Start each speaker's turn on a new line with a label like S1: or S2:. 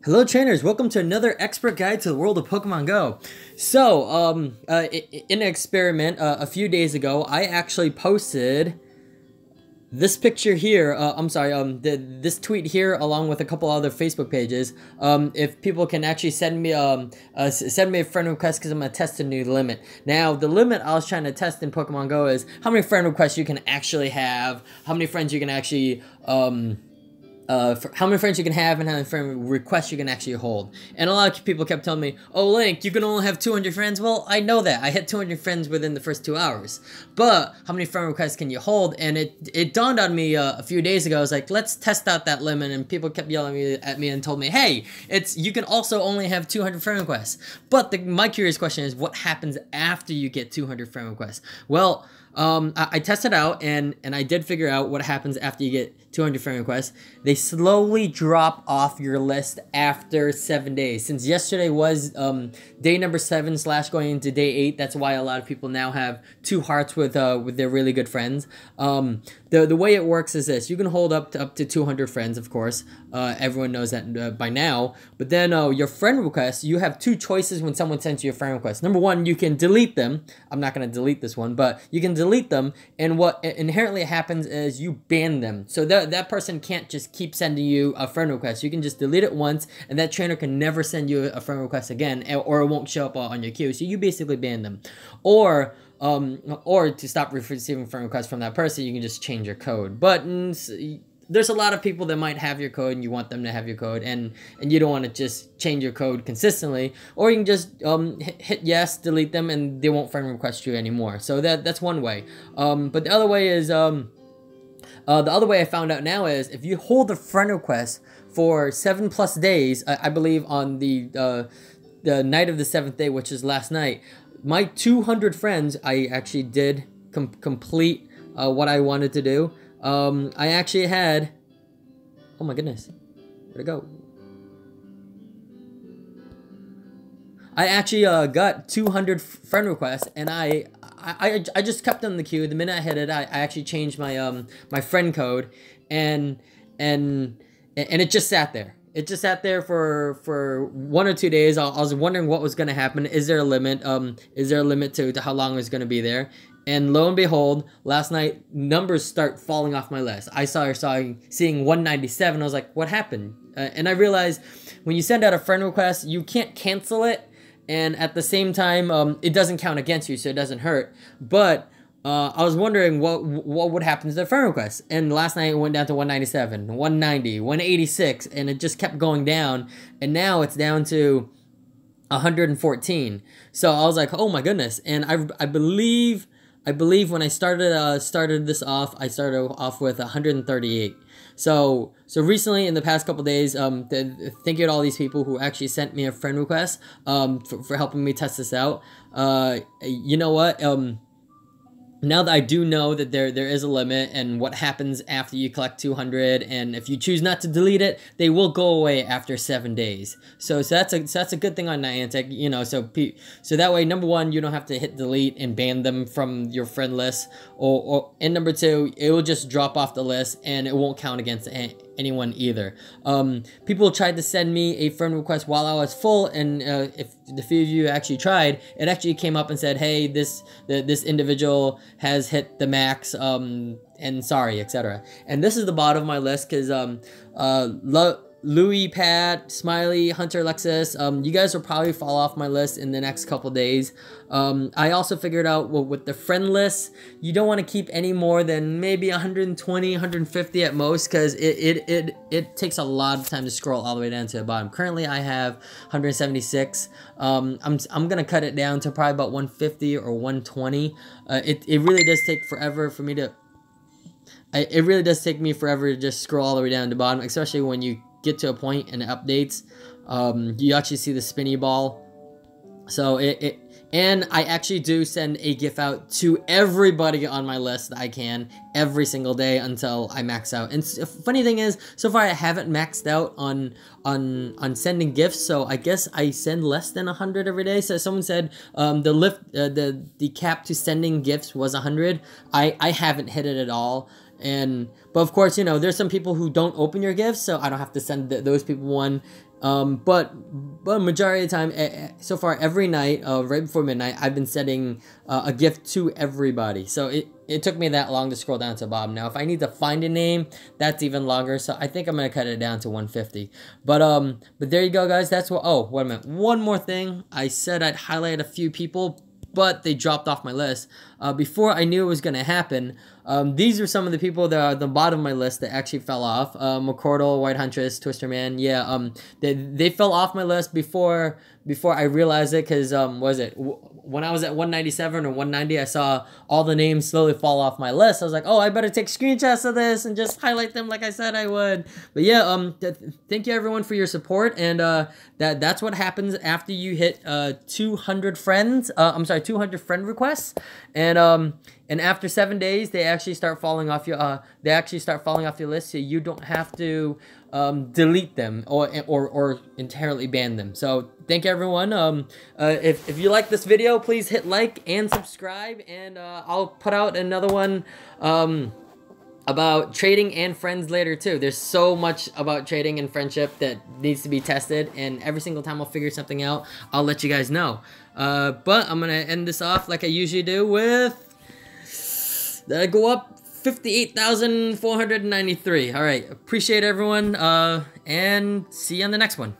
S1: Hello trainers, welcome to another expert guide to the world of Pokemon Go. So, in an experiment a few days ago, I actually posted this picture here, this tweet here along with a couple other Facebook pages. If people can actually send me a friend request because I'm going to test a new limit. Now, the limit I was trying to test in Pokemon Go is how many friend requests you can actually have, how many friends you can actually, how many friends you can have and how many friend requests you can actually hold. And a lot of people kept telling me, oh Link, you can only have 200 friends. Well, I know that. I hit 200 friends within the first 2 hours. But how many friend requests can you hold? And it dawned on me a few days ago. I was like, let's test out that limit. And people kept yelling at me and told me, hey, you can also only have 200 friend requests. But my curious question is, what happens after you get 200 friend requests? Well, I tested out and I did figure out what happens after you get 200 friend requests. They slowly drop off your list after 7 days. Since yesterday was day number 7 / going into day 8, that's why a lot of people now have 2 hearts with their really good friends. The way it works is this: you can hold up to 200 friends, of course. Everyone knows that by now. But then your friend requests, you have 2 choices when someone sends you a friend request. Number 1, you can delete them. I'm not going to delete this one, but you can delete them, and what inherently happens is you ban them. So that person can't just keep sending you a friend request. You can just delete it once, and that trainer can never send you a friend request again, or it won't show up on your queue. So you basically ban them. Or to stop receiving friend requests from that person, you can just change your code. But there's a lot of people that might have your code and you want them to have your code, and you don't want to just change your code consistently. Or you can just hit yes, delete them, and they won't friend request you anymore. So that's one way. But the other way is the other way I found out now is if you hold a friend request for 7+ days, I believe on the night of the 7th day, which is last night, my 200 friends, I actually did complete what I wanted to do. I actually had, oh my goodness, where'd it go? I actually got 200 friend requests, and I just kept them in the queue. The minute I hit it, I actually changed my my friend code, and it just sat there. It just sat there for 1 or 2 days. I was wondering what was going to happen. Is there a limit? Is there a limit to how long it's going to be there? And lo and behold, last night, numbers start falling off my list. I started seeing 197. I was like, what happened? And I realized when you send out a friend request, you can't cancel it. And at the same time, it doesn't count against you, so it doesn't hurt. But I was wondering what would happen to the friend request. And last night it went down to 197, 190, 186, and it just kept going down. And now it's down to 114. So I was like, oh my goodness. And I believe when I started this off, I started off with 138. So recently, in the past couple days, thank you to all these people who actually sent me a friend request for helping me test this out. You know what? Now that I do know that there is a limit and what happens after you collect 200, and if you choose not to delete it, they will go away after 7 days. So that's a good thing on Niantic, you know. So that way, number 1, you don't have to hit delete and ban them from your friend list, and number 2, it will just drop off the list and it won't count against anyone either. People tried to send me a friend request while I was full, and if the few of you actually tried, it actually came up and said, hey, this individual has hit the max, and sorry, etc. And this is the bottom of my list because Louis, Pat, Smiley, Hunter, Lexus, you guys will probably fall off my list in the next couple days. I also figured out, well, with the friend list, you don't want to keep any more than maybe 120, 150 at most, because it takes a lot of time to scroll all the way down to the bottom. Currently, I have 176. I'm gonna cut it down to probably about 150 or 120. It really does take forever for me to. It really does take me forever to just scroll all the way down to the bottom, especially when you get to a point and it updates. You actually see the spinny ball. So and I actually do send a GIF out to everybody on my list that I can every single day until I max out. And funny thing is, so far I haven't maxed out on sending gifts, so I guess I send less than 100 every day. So someone said the cap to sending gifts was 100. I haven't hit it at all. But of course, you know, there's some people who don't open your gifts, so I don't have to send those people one. But majority of the time, so far every night, right before midnight, I've been sending a gift to everybody. So it took me that long to scroll down to the bottom. Now, if I need to find a name, that's even longer. So I think I'm gonna cut it down to 150. But there you go, guys. That's what. Oh, wait a minute. One more thing. I said I'd highlight a few people, but they dropped off my list. Before I knew it was gonna happen, these are some of the people that are at the bottom of my list that actually fell off. McCordle, White Huntress, Twister Man. Yeah, they fell off my list before I realized it, because when I was at 197 or 190, I saw all the names slowly fall off my list. I was like, oh, I better take screenshots of this and just highlight them like I said I would. But yeah, thank you everyone for your support, and that's what happens after you hit 200 friends. 200 friend requests, and after 7 days, they actually start falling off your list, so you don't have to delete them or entirely ban them. So thank you everyone. If you like this video, please hit like and subscribe, and I'll put out another one about trading and friends later too. There's so much about trading and friendship that needs to be tested, and every single time I'll figure something out, I'll let you guys know. But I'm gonna end this off like I usually do with go up 58,493. All right, appreciate everyone, and see you on the next one.